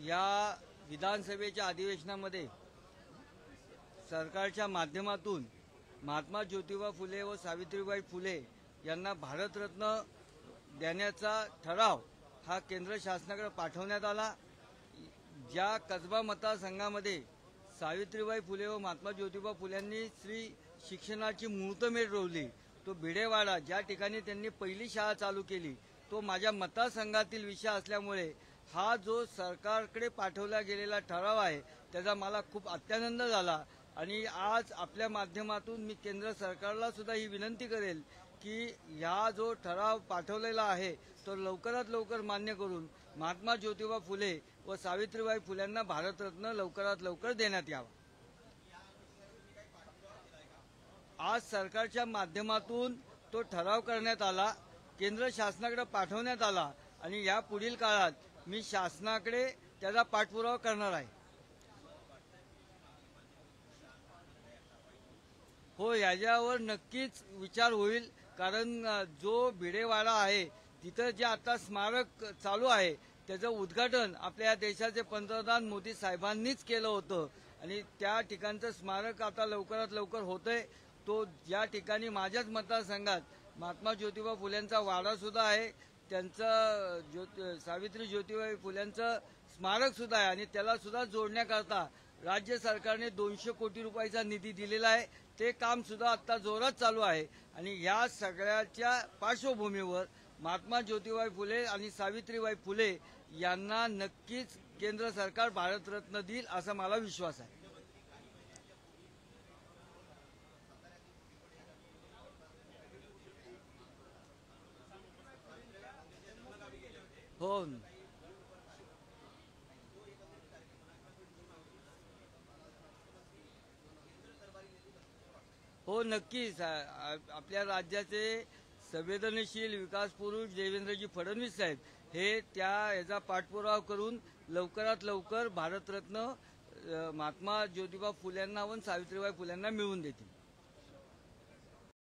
या विधानसभेच्या अधिवेशनामध्ये सरकारच्या माध्यमातून महात्मा ज्योतिबा फुले व सावित्रीबाई फुले यांना भारतरत्न देण्याचा ठराव हा केंद्र शासनाकडे पाठवण्यात आला। ज्या कसबा मतदारसंघामध्ये सावित्रीबाई फुले व महात्मा ज्योतिबा फुल्यांनी स्त्री शिक्षणाची मुहूर्तमेढ रोवली, तो भिडेवाडा ज्या ठिकाणी त्यांनी पहिली शाळा चालू केली, तो माझ्या मतदारसंघातील विषय असल्यामुळे हा जो सरकारकडे पाठवला गेलेला ठराव आहे त्याचा मला खूप अत्यानंद झाला। आणि आज आपल्या माध्यमातून मी केंद्र सरकारला सुद्धा ही विनंती करेल की हा जो ठराव पाठवलेला आहे तो लवकरात लवकर मान्य करून महात्मा ज्योतिबा फुले व सावित्रीबाई फुल्यांना भारतरत्न लवकरात लवकर देण्यात यावा। आज सरकारच्या माध्यमातून तो ठराव करण्यात आला, केंद्र शासनाकडे पाठवण्यात आला आणि या पुढील काळात मी शासनाकडे त्याचा पाठपुरावा करणार आहे। हो, याच्यावर नक्कीच विचार होईल, कारण जो भिडेवाडा आहे तिथं जे आता स्मारक चालू आहे त्याचं उद्घाटन आपल्या देशाचे पंतप्रधान मोदी साहेबांनीच केलं होतं आणि त्या ठिकाणचं स्मारक आता लवकरात लवकर होतंय। तो ज्या ठिकाणी माझ्याच मतदारसंघात महात्मा ज्योतिबा फुल्यांचा वाडा सुद्धा आहे, त्यांचं सावित्री ज्योतिबाई फुल्यांचं स्मारक सुद्धा आहे आणि त्याला सुद्धा जोडण्याकरता राज्य सरकारने 200 कोटी रुपयाचा निधी दिलेला आहे। ते काम सुद्धा आता जोरात चालू आहे आणि या सगळ्याच्या पार्श्वभूमीवर महात्मा ज्योतिबाई फुले आणि सावित्रीबाई फुले यांना नक्कीच केंद्र सरकार भारतरत्न देईल असा मला विश्वास आहे। हो नक्कीच। आपल्या राज्याचे संवेदनशील विकास पुरुष देवेंद्रजी फडणवीस साहेब हे याचा पाठपुरावा करून लवकरात लवकर भारतरत्न महात्मा ज्योतिबा फुल्यांना व सावित्रीबाई फुल्यांना मिळवून देतील।